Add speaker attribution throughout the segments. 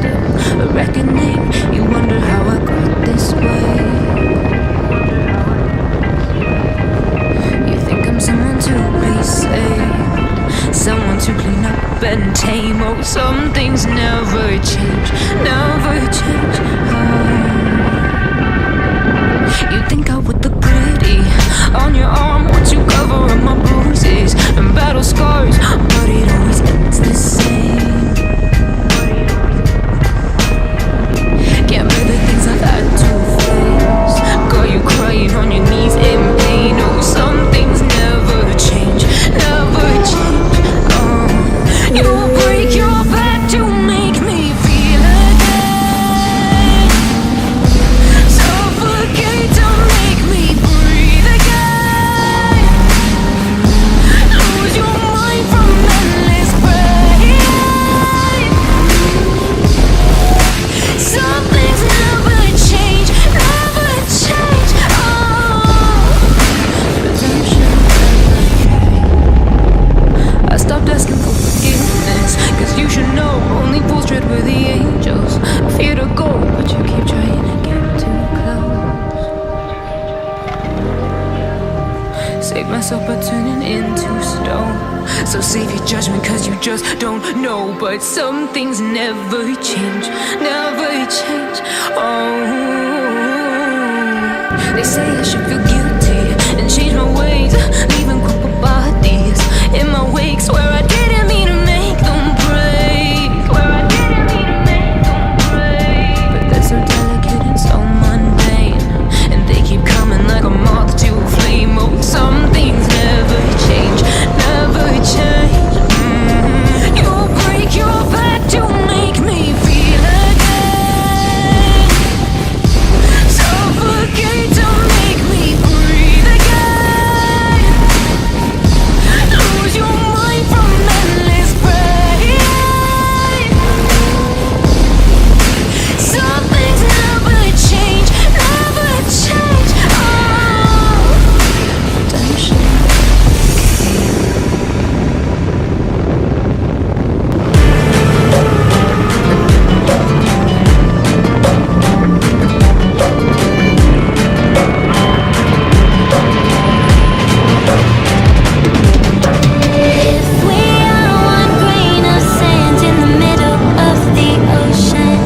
Speaker 1: of a reckoning. You wonder how I got this way. You think I'm someone to be saved, someone to clean up and tame. Oh, some things never change, never change. You think I would look pretty on your arm once you cover up my bruises and battle scars, but it always ends the same. Can't bear the things I've had to face. Got you crying on your knees in pain. Oh, some things never change, never change. You break your back to make me feel again. Suffocate to make me breathe again. Lose your mind from endless pain. Some things never change, never change. Redemption never came. I stopped asking for forgiveness, 'cause you should know only fools tread where the angels fear to go, but you keep trying to get too close. Save myself by turning into stone. So save your judgment, 'cause you just don't know. But some things never change, never change. Oh, they say I should feel guilty and change my ways, leaving crumpled bodies in my wake. Swear I didn't mean to make them break, swear I didn't mean to make them break. But they're so delicate and so mundane, and they keep coming like a moth to a flame. Oh, some things never change, never change. You break your back to make me feel again. Suffocate to make me breathe again. Lose your mind from endless pain. Some things never change, never change. Redemption. If we are one grain of sand in the middle of the ocean,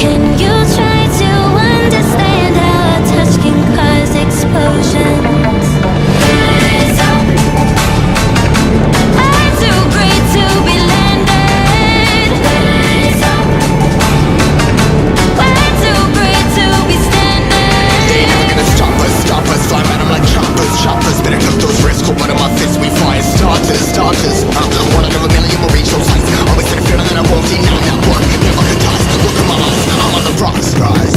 Speaker 1: can you try to understand how a touch can cause explosions? Way too great to be landed. Way too great to be standing.
Speaker 2: Stop us, fly at 'em like choppers. Better cut those risks, hold one of my fists, we fire starters. One out of a million will reach those heights. Always had a feeling that I won't deny that work. Never could die. Look at my eyes, I'm on the rocks, rise.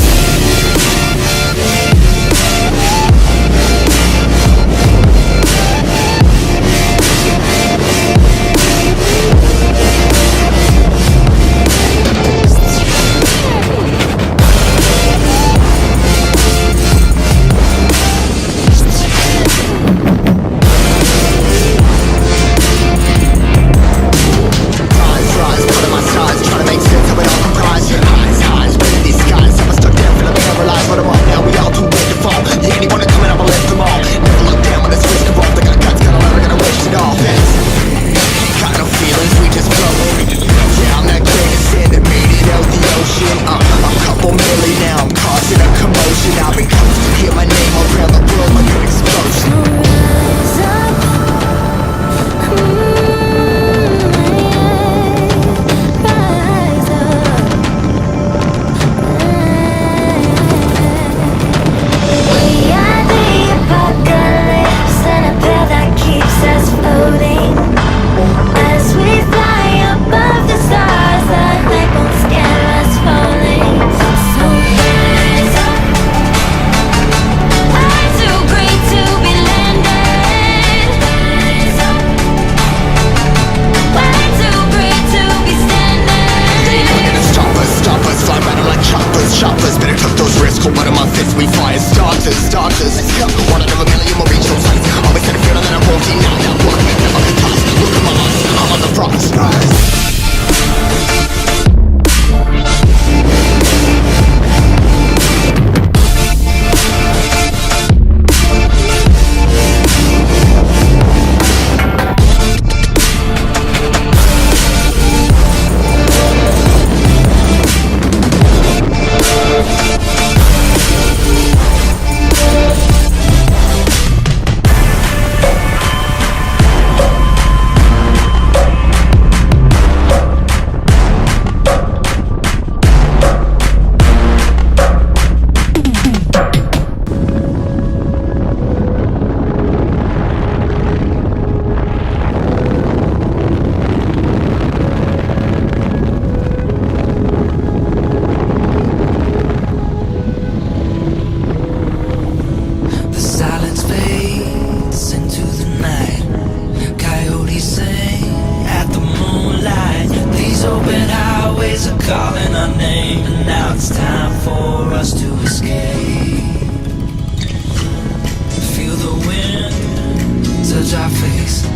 Speaker 3: change our face.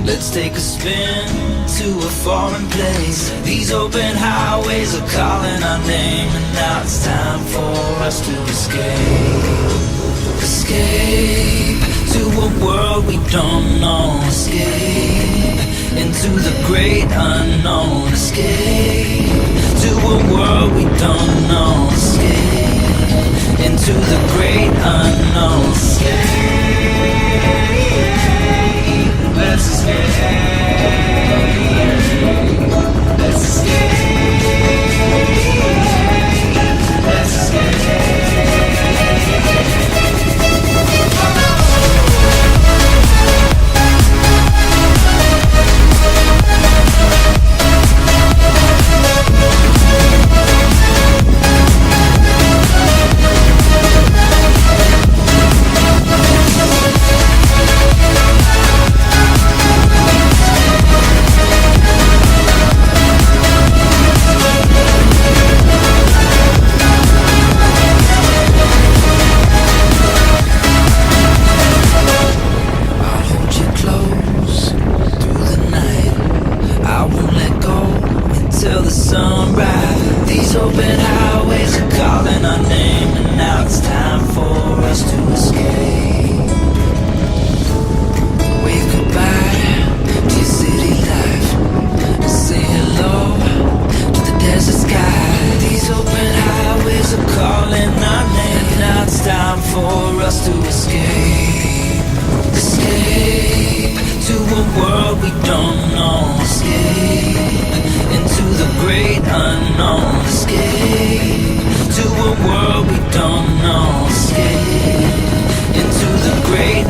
Speaker 3: Let's take a spin to a foreign place. These open highways are calling our name, and now it's time for us to escape. Escape to a world we don't know. Escape into the great unknown. Escape to a world we don't know. Escape into the great unknown. Escape. Let's escape. Let's escape. Let's escape.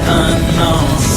Speaker 3: Unknown.